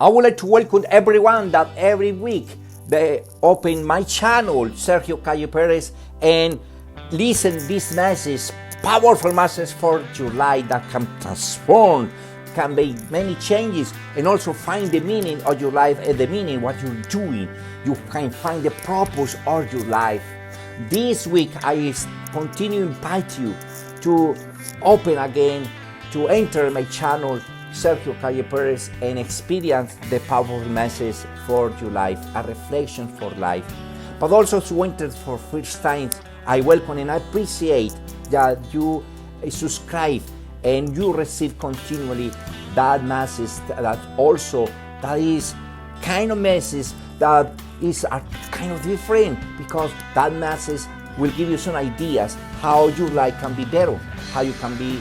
I would like to welcome everyone that every week they open my channel, Sergio Calle Perez, and listen this message, powerful message for your life that can transform, can make many changes, and also find the meaning of your life and the meaning what you're doing. You can find the purpose of your life. This week I continue to invite you to open again, to enter my channel, Sergio Calle Perez, and experience the powerful message for your life, a reflection for life. But also to enter for first time, I welcome and I appreciate that you subscribe and you receive continually that message that also, that is kind of message that is a kind of different, because that message will give you some ideas how your life can be better, how you can be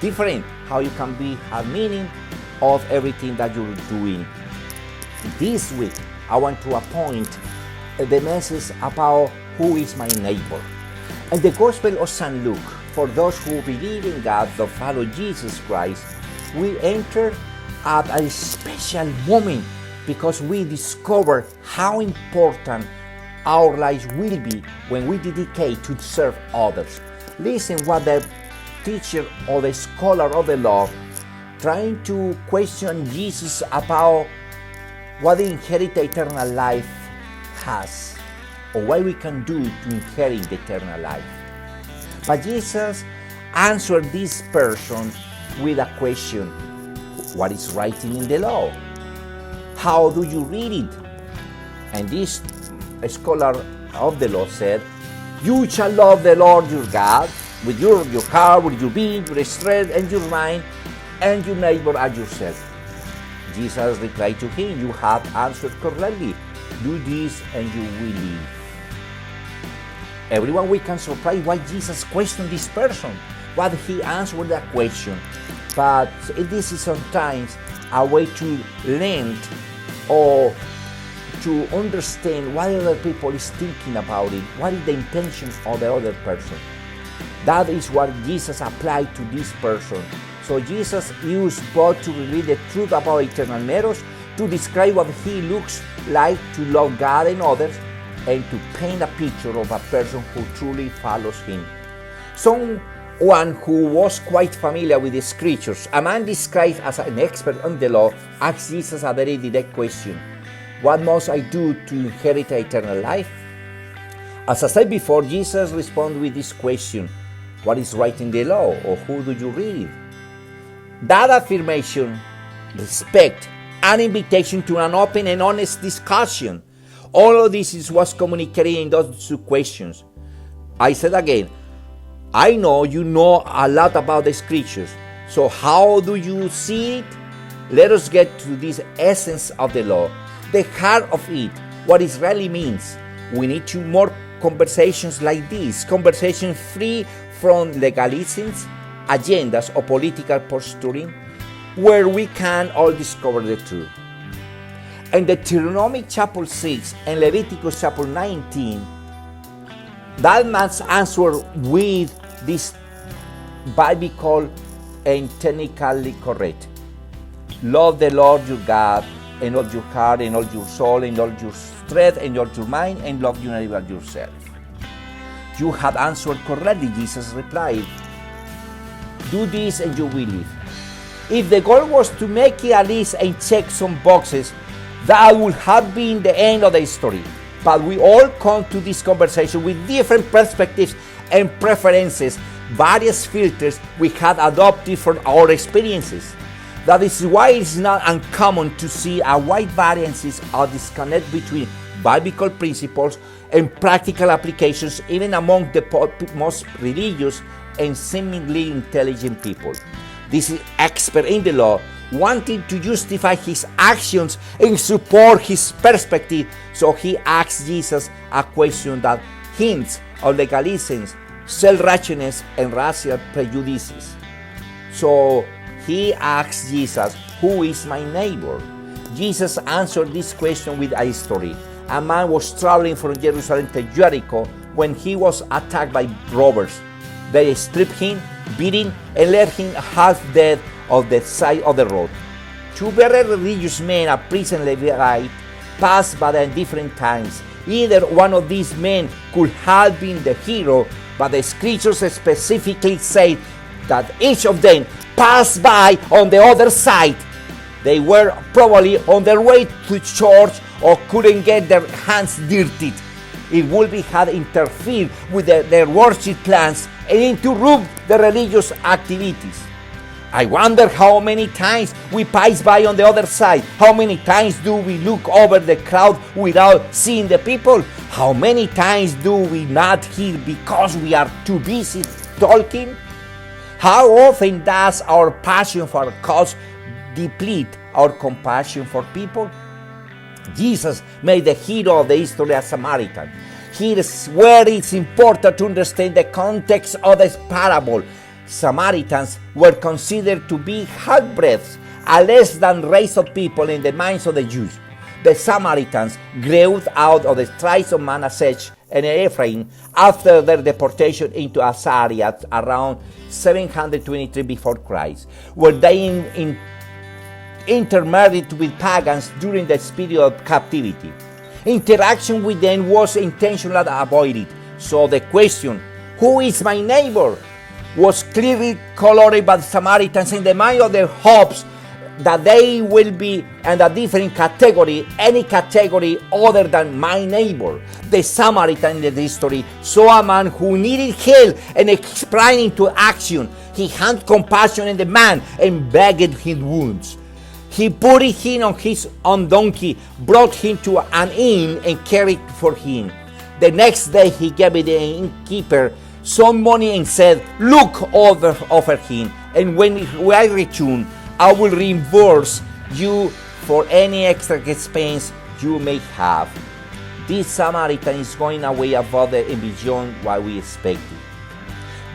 different, how you can be a meaning of everything that you're doing. This week, I want to appoint the message about who is my neighbor. And the Gospel of St. Luke, for those who believe in God, that follow Jesus Christ, we enter at a special moment because we discover how important our lives will be when we dedicate to serve others. Listen what the teacher or the scholar of the law trying to question Jesus about what the inherit eternal life has, or what we can do to inherit the eternal life. But Jesus answered this person with a question: what is writing in the law? How do you read it? And this scholar of the law said, you shall love the Lord your God with your heart, with your being, your strength, and your mind, and your neighbor as yourself. Jesus replied to him, you have answered correctly. Do this and you will live. Everyone we can surprise why Jesus questioned this person, what he answered that question. But this is sometimes a way to learn or to understand what other people is thinking about it, what is the intention of the other person. That is what Jesus applied to this person. So Jesus used both to reveal the truth about eternal matters, to describe what he looks like to love God and others, and to paint a picture of a person who truly follows him. Someone who was quite familiar with the scriptures, a man described as an expert on the law, asked Jesus a very direct question: what must I do to inherit eternal life? As I said before, Jesus responded with this question: what is right in the law, or who do you read? That affirmation, respect, an invitation to an open and honest discussion. All of this was communicated in those two questions. I said again, I know you know a lot about the scriptures, so how do you see it? Let us get to this essence of the law, the heart of it, what it really means. We need more conversations like this, conversations free from legalisms, agendas, or political posturing, where we can all discover the truth. In Deuteronomy chapter 6 and Leviticus chapter 19, that man's answer with this biblical and technically correct. Love the Lord your God and all your heart and all your soul and all your strength and all your mind, and love your neighbor yourself. You have answered correctly, Jesus replied. Do this and you will live. If the goal was to make a list and check some boxes, that would have been the end of the story. But we all come to this conversation with different perspectives and preferences, various filters we had adopted from our experiences. That is why it's not uncommon to see a wide variances of disconnect between biblical principles and practical applications, even among the most religious and seemingly intelligent people. This is expert in the law, wanting to justify his actions and support his perspective, so he asked Jesus a question that hints of legalisms, self-righteousness, and racial prejudices. So he asked Jesus, who is my neighbor? Jesus answered this question with a story. A man was traveling from Jerusalem to Jericho when he was attacked by robbers. They stripped him, beat him, and left him half dead on the side of the road. Two very religious men, a priest and Levite, passed by at different times. Either one of these men could have been the hero, but the scriptures specifically say that each of them passed by on the other side. They were probably on their way to church or couldn't get their hands dirtied. It would be had interfered with their worship plans and interrupt the religious activities. I wonder how many times we pass by on the other side. How many times do we look over the crowd without seeing the people? How many times do we not hear because we are too busy talking? How often does our passion for a cause deplete our compassion for people? Jesus made the hero of the history a Samaritan. Here's where it's important to understand the context of this parable. Samaritans were considered to be half-breeds, a less than race of people in the minds of the Jews. The Samaritans grew out of the tribes of Manasseh and Ephraim after their deportation into Assyria around 723 before Christ, where they intermarried with pagans during the period of captivity. Interaction with them was intentionally avoided, so the question, "Who is my neighbor?" was clearly colored by the Samaritans in the mind of their hopes that they will be in a different category, any category other than my neighbor. The Samaritan in the history saw a man who needed help and sprang into action. He had compassion on the man and bagged his wounds. He put him on his own donkey, brought him to an inn, and cared for him. The next day he gave the innkeeper some money and said, "Look over him, and when I return, I will reimburse you for any extra expense you may have." This Samaritan is going away above and beyond what we expected.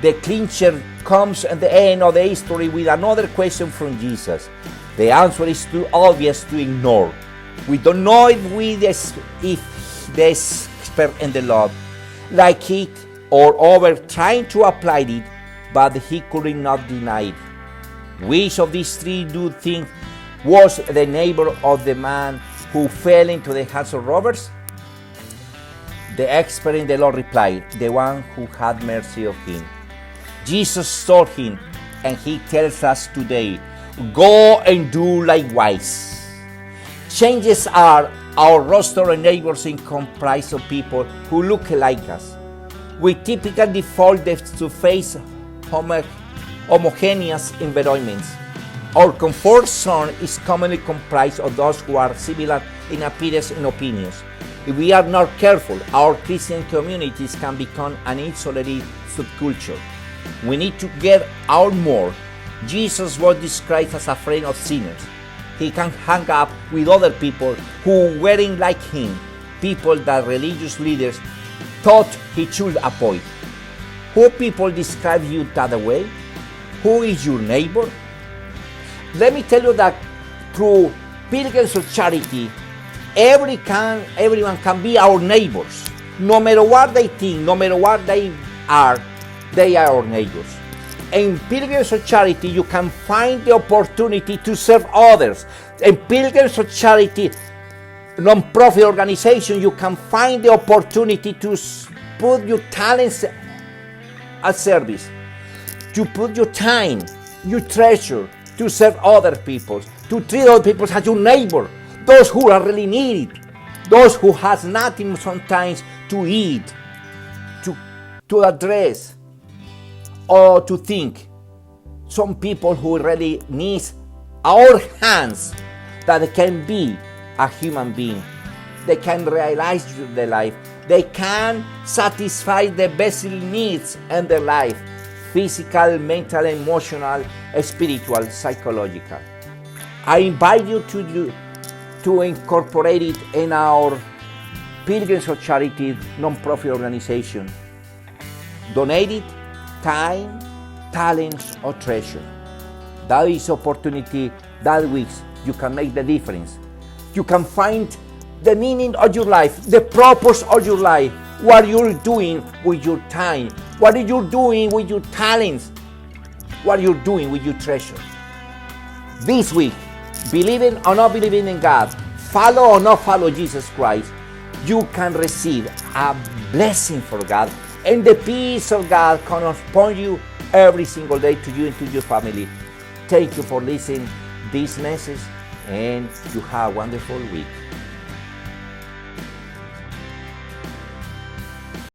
The clincher comes at the end of the history with another question from Jesus. The answer is too obvious to ignore. We don't know if the expert in the law like it or over trying to apply it, but he could not deny it. Which of these three do you think was the neighbor of the man who fell into the hands of robbers? The expert in the law replied, "The one who had mercy on him." Jesus saw him, and he tells us today, "Go and do likewise." Changes are our roster of neighbors is comprised of people who look like us. We typically default to face homogeneous environments. Our comfort zone is commonly comprised of those who are similar in appearance and opinions. If we are not careful, our Christian communities can become an isolated subculture. We need to get out more. Jesus was described as a friend of sinners. He can hang up with other people who weren't like him, people that religious leaders thought he should avoid. Who people describe you that way? Who is your neighbor? Let me tell you that through Pilgrims of Charity, everyone can be our neighbors. No matter what they think, no matter what they are our neighbors. In Pilgrims of Charity, you can find the opportunity to serve others. In Pilgrims of Charity, non-profit organization, you can find the opportunity to put your talents at service, to put your time, your treasure, to serve other people, to treat other people as your neighbor, those who are really needed, those who has nothing sometimes to eat, to address, or to think. Some people who really need our hands, that they can be a human being. They can realize their life. They can satisfy the basic needs in their life: physical, mental, emotional, spiritual, psychological. I invite you to incorporate it in our Pilgrims of Charity non-profit organization. Donate it, time, talents, or treasure. That is opportunity that week you can make the difference. You can find the meaning of your life, the purpose of your life, what you're doing with your time, what you're doing with your talents, what you're doing with your treasure. This week, believing or not believing in God, follow or not follow Jesus Christ, you can receive a blessing from God, and the peace of God come upon you every single day, to you and to your family. Thank you for listening this message, and you have a wonderful week.